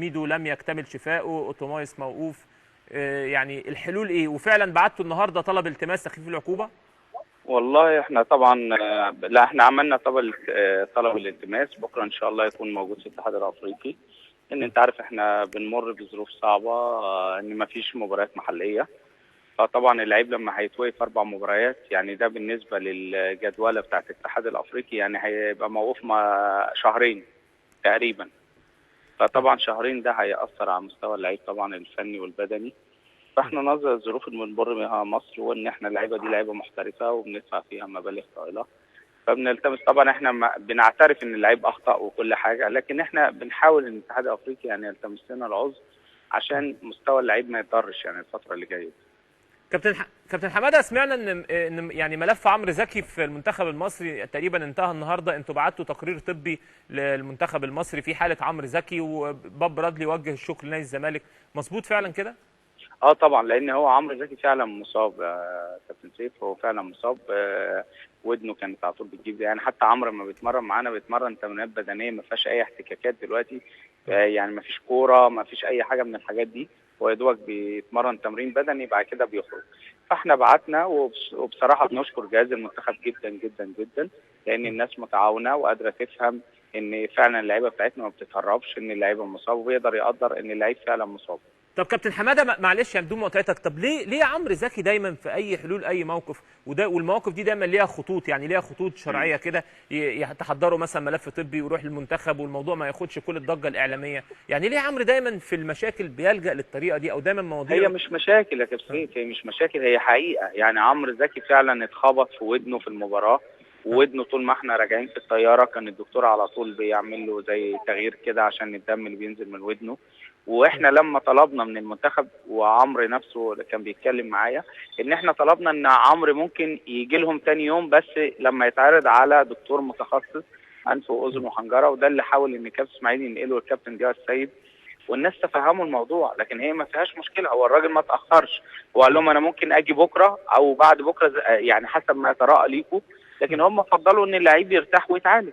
ميدو لم يكتمل شفائه، اوتومايس موقوف. يعني الحلول ايه؟ وفعلا بعتوا النهارده طلب التماس تخفيف العقوبه؟ والله احنا طبعا لا احنا عملنا طلب الالتماس. بكره ان شاء الله يكون موجود في الاتحاد الافريقي، ان انت عارف احنا بنمر بظروف صعبه، ان ما فيش مباريات محليه. فطبعا اللعيب لما هيتوقف 4 مباريات، يعني ده بالنسبه للجدوله بتاعت الاتحاد الافريقي يعني هيبقى موقوف شهرين تقريبا. فطبعا شهرين ده هيأثر على مستوى اللعيب طبعا الفني والبدني. فاحنا نظرا للظروف اللي بنمر بها مصر، وان احنا اللعيبه دي لعيبه محترفه وبندفع فيها مبالغ طائله، فبنلتمس. طبعا احنا بنعترف ان اللعيب اخطا وكل حاجه، لكن احنا بنحاول ان الاتحاد الافريقي يعني يلتمس لنا العذر عشان مستوى اللعيب ما يتضرش يعني الفتره اللي جايه. كابتن حماده، سمعنا ان يعني ملف عمرو زكي في المنتخب المصري تقريبا انتهى النهارده. انتوا بعتوا تقرير طبي للمنتخب المصري في حاله عمرو زكي، وباب برادلي وجه الشكر لنادي الزمالك، مظبوط فعلا كده؟ طبعا، لان هو عمرو زكي فعلا مصاب يا كابتن سيف، هو فعلا مصاب. ودنه كانت على طول بتجيب، يعني حتى عمرو لما بيتمرن معانا بيتمرن تمرينات بدنيه ما فيهاش اي احتكاكات دلوقتي. يعني ما فيش كوره، ما فيش اي حاجه من الحاجات دي، هو يا دوبك بيتمرن تمرين بدني بعد كده بيخرج. فاحنا بعتنا، وبصراحه بنشكر جهاز المنتخب جدا جدا جدا، لان الناس متعاونه وقادره تفهم ان فعلا اللعيبه بتاعتنا ما بتتهربش، ان اللعيبه مصاب، وبيقدر يقدر ان اللعيب فعلا مصاب. طب كابتن حماده، معلش يعني بدون مقاطعتك، طب ليه عمرو زكي دايما في اي حلول اي موقف، والمواقف دي دايما ليها خطوط، يعني ليها خطوط شرعيه كده، يتحضروا مثلا ملف طبي ويروح للمنتخب والموضوع ما ياخدش كل الضجه الاعلاميه، يعني ليه عمرو دايما في المشاكل بيلجأ للطريقه دي، او دايما مواضيع؟ هي مش مشاكل يا كابتن، هي مش مشاكل، هي حقيقه. يعني عمرو زكي فعلا اتخبط في ودنه في المباراه، وودنه طول ما احنا راجعين في الطياره كان الدكتور على طول بيعمل له زي تغيير كده عشان الدم اللي بينزل من ودنه. واحنا لما طلبنا من المنتخب، وعمرو نفسه كان بيتكلم معايا، ان احنا طلبنا ان عمرو ممكن يجي لهم تاني يوم، بس لما يتعرض على دكتور متخصص انف واذن وحنجره. وده اللي حاول ان كابتن اسماعيل ينقله للكابتن ضياء السيد، والناس تفهموا الموضوع. لكن هي ما فيهاش مشكله، هو الراجل ما تاخرش وقال لهم انا ممكن اجي بكره او بعد بكره، يعني حسب ما يتراءى ليكم، لكن هم فضلوا ان اللعيب يرتاح ويتعالج.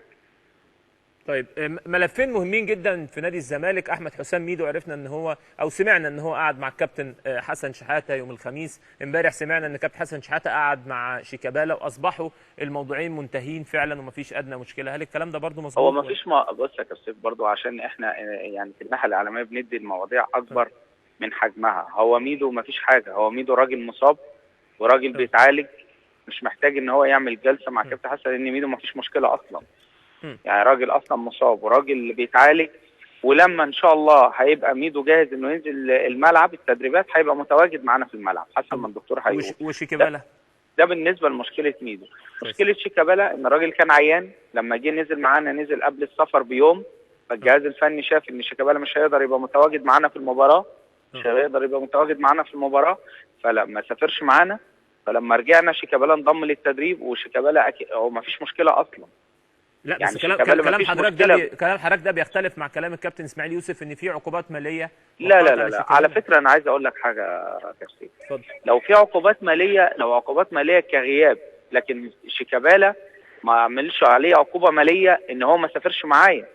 طيب، ملفين مهمين جدا في نادي الزمالك. احمد حسام ميدو عرفنا ان هو، او سمعنا ان هو قعد مع الكابتن حسن شحاته يوم الخميس. امبارح سمعنا ان كابتن حسن شحاته قعد مع شيكابالا، واصبحوا الموضوعين منتهين فعلا ومفيش ادنى مشكله. هل الكلام ده برضو مظبوط؟ هو مفيش بص يا كابتن برضو، عشان احنا يعني في الناحيه الاعلاميه بندي المواضيع اكبر من حجمها. هو ميدو مفيش حاجه، هو ميدو راجل مصاب وراجل بيتعالج، مش محتاج ان هو يعمل جلسه مع كابتن حسن، لان ميدو مفيش مشكله اصلا. يعني راجل اصلا مصاب وراجل بيتعالج، ولما ان شاء الله هيبقى ميدو جاهز انه ينزل الملعب التدريبات هيبقى متواجد معانا في الملعب حسب ما الدكتور هيقول. وشيكابالا ده بالنسبه لمشكله ميدو. مشكله شيكابالا ان الراجل كان عيان، لما جه نزل معانا نزل قبل السفر بيوم، فالجهاز الفني شاف ان شيكابالا مش هيقدر يبقى متواجد معانا في المباراه، فلما سافرش معانا. فلما رجعنا شيكابالا انضم للتدريب، وشيكابالا هو ما فيش مشكله اصلا. لا يعني بس كلام حضرتك ده بيختلف مع كلام الكابتن اسماعيل يوسف ان في عقوبات ماليه. لا على فكره انا عايز اقول لك حاجه يا كابتن. لو في عقوبات ماليه كغياب، لكن شيكابالا ما عملش عليه عقوبه ماليه ان هو ما سافرش معايا.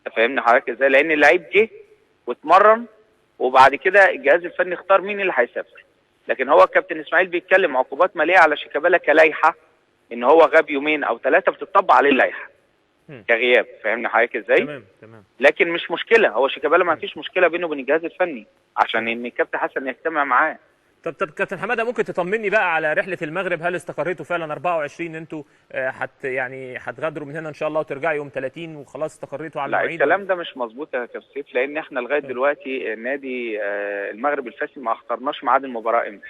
انت فاهمني حضرتك ازاي؟ لان اللعيب جه واتمرن، وبعد كده الجهاز الفني اختار مين اللي هيسافر. لكن هو الكابتن اسماعيل بيتكلم عقوبات ماليه على شيكابالا كلايحه، ان هو غاب 2 أو 3 بتطبق عليه اللائحه كغياب. فاهمني حضرتك ازاي؟ تمام. لكن مش مشكله، هو شيكابالا ما فيش مشكله بينه وبين الجهاز الفني عشان ان الكابتن حسن يجتمع معاه. طب كابتن حماده، ممكن تطمني بقى على رحله المغرب؟ هل استقريتوا فعلا 24 انتوا يعني هتغادروا من هنا ان شاء الله وترجعوا يوم 30 وخلاص استقريتوا على المواعيد؟ لا، الكلام ده مش مظبوط يا كابتن سيف، لان احنا لغايه دلوقتي نادي المغرب الفاسي ما اخترناش ميعاد المباراه امتى.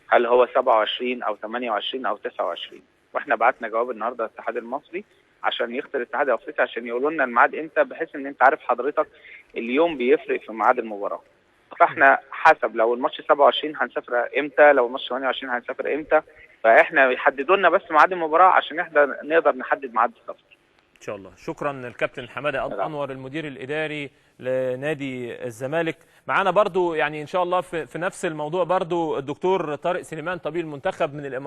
هل هو 27 او 28 او 29؟ واحنا بعتنا جواب النهارده للاتحاد المصري عشان يختار الاتحاد الافريقي عشان يقولوا لنا الميعاد امتى، بحيث ان انت عارف حضرتك اليوم بيفرق في ميعاد المباراه. فاحنا حسب لو الماتش 27 هنسافر امتى، لو الماتش 28 هنسافر امتى، فاحنا يحددوا لنا بس ميعاد المباراه عشان احنا نقدر نحدد ميعاد السفر ان شاء الله. شكرا الكابتن حماده انور المدير الاداري لنادي الزمالك. معانا برضو يعني ان شاء الله في نفس الموضوع برضو الدكتور طارق سليمان طبيب المنتخب من الامارات.